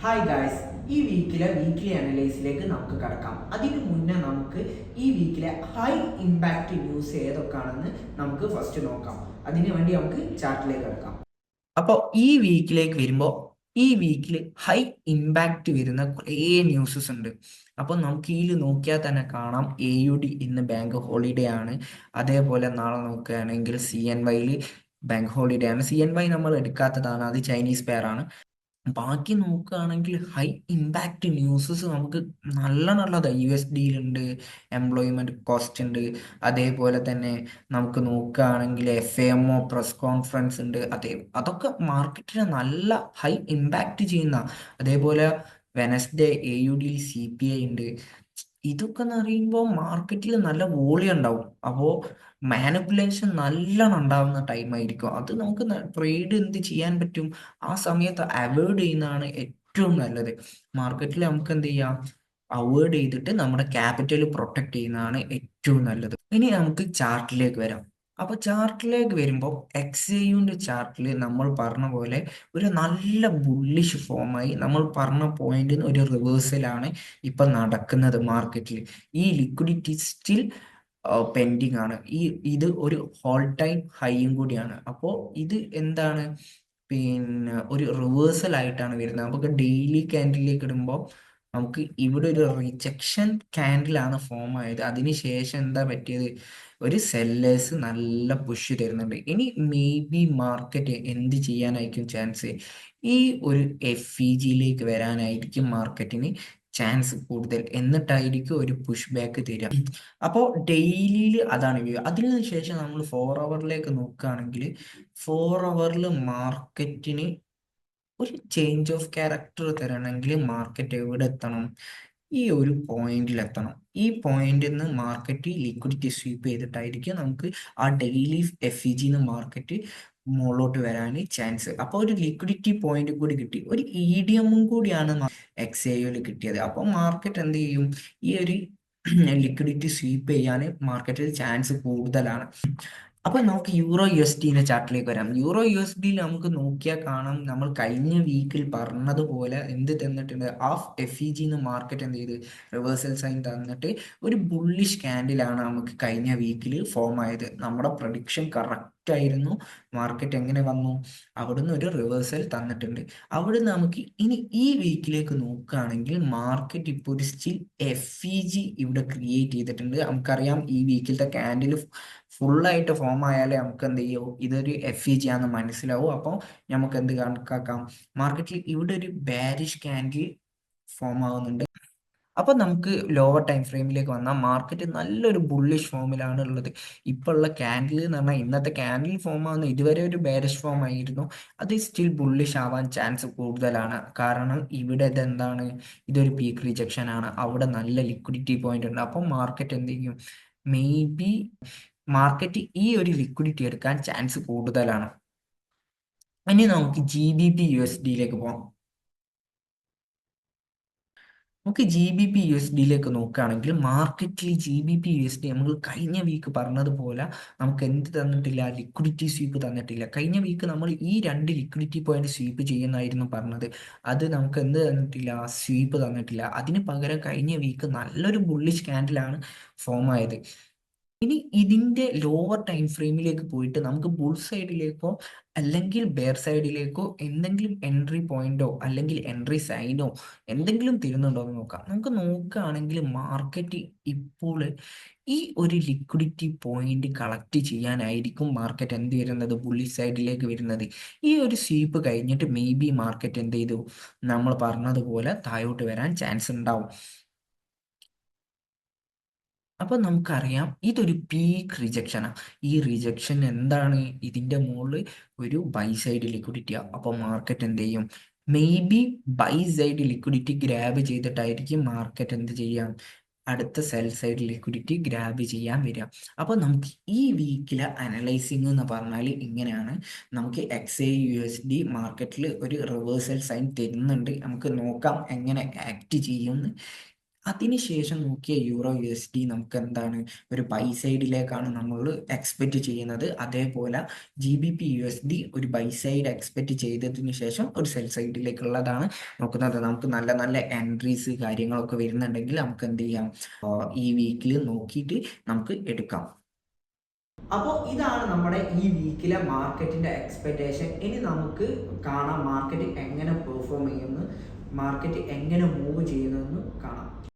Hi guys, ഈ വീക്കിലെ weekly അനലൈസിലേക്ക് നമുക്ക് കടക്കാം. അതിന് മുന്നേ നമുക്ക് ഈ വീക്കിലെ ഹൈ ഇമ്പാക്റ്റ് ന്യൂസ് ഏതൊക്കെയാണെന്ന് നമുക്ക് ഫസ്റ്റ് നോക്കാം. അതിന് വേണ്ടി നമുക്ക് ചാർട്ടിലേക്ക് കടക്കാം. അപ്പോൾ ഈ വീക്കിലേക്ക് വരുമ്പോൾ ഈ വീക്കിൽ ഹൈ ഇമ്പാക്റ്റ് വരുന്ന കുറേ ന്യൂസസ് ഉണ്ട്. അപ്പോൾ നമുക്ക് ഇതിൽ നോക്കിയാൽ തന്നെ കാണാം, AUD ഇന്ന് ബാങ്ക് ഹോളിഡേ ആണ്. അതേപോലെ നാളെ നോക്കുകയാണെങ്കിൽ CNYയിൽ ബാങ്ക് ഹോളിഡേ ആണ്. CNY നമ്മൾ എടുക്കാത്തതാണ്, അത് ചൈനീസ് പെയർ ആണ്. ബാക്കി നോക്കുകയാണെങ്കിൽ ഹൈ ഇമ്പാക്റ്റ് ന്യൂസസ് നമുക്ക് നല്ലതാണ്. USDയിലുണ്ട്, എംപ്ലോയ്മെന്റ് കോസ്റ്റ് ഉണ്ട്. അതേപോലെ തന്നെ നമുക്ക് നോക്കുകയാണെങ്കിൽ FAMO പ്രസ് കോൺഫറൻസ് ഉണ്ട്. അതൊക്കെ മാർക്കറ്റിനെ നല്ല ഹൈ ഇമ്പാക്റ്റ് ചെയ്യുന്ന. അതേപോലെ വെനസ്ഡേ AUDയിൽ CPI ഉണ്ട്. ഇതൊക്കെ എന്ന് പറയുമ്പോൾ മാർക്കറ്റിൽ നല്ല വോളിയം ഉണ്ടാവും. അപ്പോൾ മാനിപ്പുലേഷൻ നല്ലോണം ഉണ്ടാവുന്ന ടൈം ആയിരിക്കും. അത് നമുക്ക് ട്രേഡ് എന്ത് ചെയ്യാൻ പറ്റും, ആ സമയത്ത് അവോയ്ഡ് ചെയ്യുന്നതാണ് ഏറ്റവും നല്ലത്. മാർക്കറ്റിൽ നമുക്ക് എന്ത് ചെയ്യാം, അവോയ്ഡ് ചെയ്തിട്ട് നമ്മുടെ ക്യാപിറ്റൽ പ്രൊട്ടക്ട് ചെയ്യുന്നതാണ് ഏറ്റവും നല്ലത്. ഇനി നമുക്ക് ചാർട്ടിലേക്ക് വരാം. അപ്പൊ ചാർട്ടിലേക്ക് വരുമ്പോൾ XAUന്റെ ചാർട്ടിൽ നമ്മൾ പറഞ്ഞ പോലെ ഒരു നല്ല ബുള്ളിഷ് ഫോമായി നമ്മൾ പറഞ്ഞ പോയിന്റിന് ഒരു റിവേഴ്സലാണ് ഇപ്പൊ നടക്കുന്നത് മാർക്കറ്റിൽ. ഈ ലിക്വിഡിറ്റി സ്റ്റിൽ പെൻഡിങ് ആണ്. ഇത് ഒരു ഹോൾ ടൈം ഹൈയും കൂടിയാണ്. അപ്പോൾ ഇത് എന്താണ്, പിന്നെ ഒരു റിവേഴ്സൽ ആയിട്ടാണ് വരുന്നത്. നമുക്ക് ഡെയിലി ക്യാൻഡിലേക്ക് ഇടുമ്പോൾ നമുക്ക് ഇവിടെ ഒരു റിജക്ഷൻ ക്യാൻഡിലാണ് ഫോം ആയത്. അതിനുശേഷം എന്താ പറ്റിയത്, ഒരു സെല്ലേഴ്സ് നല്ല പുഷ് തരുന്നുണ്ട്. ഇനി മേ ബി മാർക്കറ്റ് എന്ത് ചെയ്യാനായിരിക്കും ചാൻസ്, ഈ ഒരു FEGയിലേക്ക് വരാനായിരിക്കും മാർക്കറ്റിന് ചാൻസ് കൂടുതൽ. എന്നിട്ടായിരിക്കും ഒരു പുഷ് ബാക്ക് തരിക. അപ്പോൾ ഡെയിലിയിൽ അതാണ് വ്യൂ. അതിന് ശേഷം നമ്മൾ 4 ഹവറിലേക്ക് നോക്കുകയാണെങ്കിൽ 4 ഹവറിൽ മാർക്കറ്റിന് ഒരു ചേഞ്ച് ഓഫ് ക്യാരക്ടർ തരണമെങ്കിൽ മാർക്കറ്റ് എവിടെ എത്തണം, ഈ ഒരു പോയിന്റിൽ എത്തണം. ഈ പോയിന്റിൽ നിന്ന് മാർക്കറ്റ് ലിക്വിഡിറ്റി സ്വീപ്പ് ചെയ്തിട്ടായിരിക്കും നമുക്ക് ആ ഡെയിലി FEGന്ന് മാർക്കറ്റ് മുകളിലോട്ട് വരാൻ ചാൻസ്. അപ്പോൾ ഒരു ലിക്വിഡിറ്റി പോയിന്റ് കൂടി കിട്ടി, ഒരു EDMും കൂടിയാണ് XAUയിൽ കിട്ടിയത്. അപ്പോൾ മാർക്കറ്റ് എന്ത് ചെയ്യും, ഈ ഒരു ലിക്വിഡിറ്റി സ്വീപ്പ് ചെയ്യാൻ മാർക്കറ്റിൽ ചാൻസ് കൂടുതലാണ്. അപ്പൊ നമുക്ക് EURUSDന്റെ ചാർട്ടിലേക്ക് വരാം. EURUSDയിൽ നമുക്ക് നോക്കിയാൽ കാണാം, നമ്മൾ കഴിഞ്ഞ വീക്കിൽ പറഞ്ഞതുപോലെ എന്ത് തന്നിട്ടുണ്ട്, ഹാഫ് FEGന്ന് മാർക്കറ്റ് എന്ത് ചെയ്ത് റിവേഴ്സൽ സൈൻ തന്നിട്ട് ഒരു ബുള്ളിഷ് ക്യാൻഡിലാണ് നമുക്ക് കഴിഞ്ഞ വീക്കിൽ ഫോം ആയത്. നമ്മുടെ പ്രഡിക്ഷൻ കറക്റ്റ് ആയിരുന്നു. മാർക്കറ്റ് എങ്ങനെ വന്നു, അവിടുന്ന് ഒരു റിവേഴ്സൽ തന്നിട്ടുണ്ട്. അവിടുന്ന് നമുക്ക് ഇനി ഈ വീക്കിലേക്ക് നോക്കുകയാണെങ്കിൽ മാർക്കറ്റ് ഇപ്പോൾ ഒരു സ്റ്റിൽ FEG ഇവിടെ ക്രിയേറ്റ് ചെയ്തിട്ടുണ്ട്. നമുക്കറിയാം ഈ വീക്കിലത്തെ ക്യാൻഡിൽ ഫുള്ളായിട്ട് ഫോം ആയാലേ നമുക്ക് എന്ത് ചെയ്യൂ, ഇതൊരു FEG ആണെന്ന് മനസ്സിലാവും. അപ്പോൾ നമുക്ക് എന്ത് കണക്കാക്കാം, മാർക്കറ്റിൽ ഇവിടെ ഒരു ബാരിഷ് ക്യാൻഡിൽ ഫോം ആവുന്നുണ്ട്. അപ്പൊ നമുക്ക് ലോവർ ടൈം ഫ്രെയിമിലേക്ക് വന്നാൽ മാർക്കറ്റ് നല്ലൊരു ബുള്ളിഷ് ഫോമിലാണ് ഉള്ളത്. ഇപ്പോൾ ഉള്ള ക്യാൻഡിൽ എന്ന് പറഞ്ഞാൽ ഇന്നത്തെ ക്യാൻഡിൽ ഫോം ആവുന്ന ഇതുവരെ ഒരു ബെയറിഷ് ഫോം ആയിരുന്നു. അത് സ്റ്റിൽ ബുള്ളിഷ് ആവാൻ ചാൻസ് കൂടുതലാണ്. കാരണം ഇവിടെ ഇതെന്താണ്, ഇതൊരു പീക്ക് റിജക്ഷൻ ആണ്. അവിടെ നല്ല ലിക്വിഡിറ്റി പോയിന്റ് ഉണ്ട്. അപ്പം മാർക്കറ്റ് എന്ത് ചെയ്യും, മേ ബി മാർക്കറ്റ് ഈ ഒരു ലിക്വിഡിറ്റി എടുക്കാൻ ചാൻസ് കൂടുതലാണ്. ഇനി നമുക്ക് GBP USDയിലേക്ക് പോകാം. നമുക്ക് GBP USDയിലേക്ക് നോക്കുകയാണെങ്കിൽ മാർക്കറ്റിൽ GBP USD നമ്മൾ കഴിഞ്ഞ വീക്ക് പറഞ്ഞതുപോലെ നമുക്ക് എന്ത് തന്നിട്ടില്ല, ലിക്വിഡിറ്റി സ്വീപ്പ് തന്നിട്ടില്ല. കഴിഞ്ഞ വീക്ക് നമ്മൾ ഈ 2 ലിക്വിഡിറ്റി പോയിന്റ് സ്വീപ്പ് ചെയ്യുന്നായിരുന്നു പറഞ്ഞത്. അത് നമുക്ക് എന്ത് തന്നിട്ടില്ല, സ്വീപ്പ് തന്നിട്ടില്ല. അതിന് പകരം കഴിഞ്ഞ വീക്ക് നല്ലൊരു ബുള്ളിഷ് ക്യാൻഡിലാണ് ഫോം ആയത്. ഇനി ഇതിന്റെ ലോവർ ടൈം ഫ്രെയിമിലേക്ക് പോയിട്ട് നമുക്ക് ബുൾ സൈഡിലേക്കോ അല്ലെങ്കിൽ ബെയർ സൈഡിലേക്കോ എന്തെങ്കിലും എൻട്രി പോയിന്റോ അല്ലെങ്കിൽ എൻട്രി സൈനോ എന്തെങ്കിലും തരുന്നുണ്ടോ എന്ന് നോക്കാം. നമുക്ക് നോക്കുകയാണെങ്കിൽ മാർക്കറ്റ് ഇപ്പോൾ ഈ ഒരു ലിക്വിഡിറ്റി പോയിന്റ് കളക്ട് ചെയ്യാനായിരിക്കും മാർക്കറ്റ് എന്ത് വരുന്നത്, ബുള്ളി സൈഡിലേക്ക് വരുന്നത്. ഈ ഒരു സ്വീപ്പ് കഴിഞ്ഞിട്ട് മേ ബി മാർക്കറ്റ് എന്ത് ചെയ്തു, നമ്മൾ പറഞ്ഞതുപോലെ താഴോട്ട് വരാൻ ചാൻസ് ഉണ്ടാവും. അപ്പൊ നമുക്കറിയാം ഇതൊരു പീക്ക് റിജക്ഷനാണ്. ഈ റിജക്ഷൻ എന്താണ്, ഇതിന്റെ മുകളിൽ ഒരു ബൈ സൈഡ് ലിക്വിഡിറ്റി. അപ്പൊ മാർക്കറ്റ് എന്ത് ചെയ്യും, maybe buy side liquidity grab ചെയ്തിട്ടായിരിക്കും മാർക്കറ്റ് എന്ത് ചെയ്യാം, അടുത്ത സെൽ സൈഡ് ലിക്വിഡിറ്റി ഗ്രാബ് ചെയ്യാൻ വരിക. അപ്പൊ നമുക്ക് ഈ വീക്കിലെ അനലൈസിങ് എന്ന് പറഞ്ഞാൽ ഇങ്ങനെയാണ്. നമുക്ക് XAUUSD മാർക്കറ്റിൽ ഒരു റിവേഴ്സൽ സൈൻ തരുന്നുണ്ട്. നമുക്ക് നോക്കാം എങ്ങനെ ആക്ട് ചെയ്യുമെന്ന്. അതിനുശേഷം നോക്കിയ യൂറോ യു എസ് ഡി നമുക്ക് എന്താണ് ഒരു ബൈ സൈഡിലേക്കാണ് നമ്മൾ എക്സ്പെക്റ്റ് ചെയ്യുന്നത്. അതേപോലെ G B P U S D ഒരു ബൈ സൈഡ് എക്സ്പെക്റ്റ് ചെയ്തതിന് ശേഷം ഒരു സെൽ സൈഡിലേക്കുള്ളതാണ് നോക്കുന്നത്. നമുക്ക് നല്ല നല്ല എൻട്രീസ് കാര്യങ്ങളൊക്കെ വരുന്നുണ്ടെങ്കിൽ നമുക്ക് എന്ത് ചെയ്യാം, ഈ വീക്കിൽ നോക്കിയിട്ട് നമുക്ക് എടുക്കാം. അപ്പോൾ ഇതാണ് നമ്മുടെ ഈ വീക്കിലെ മാർക്കറ്റിന്റെ എക്സ്പെക്റ്റേഷൻ. ഇനി നമുക്ക് കാണാം മാർക്കറ്റ് എങ്ങനെ പെർഫോം ചെയ്യുന്നു, മാർക്കറ്റ് എങ്ങനെ മൂവ് ചെയ്യുന്നു കാണാം.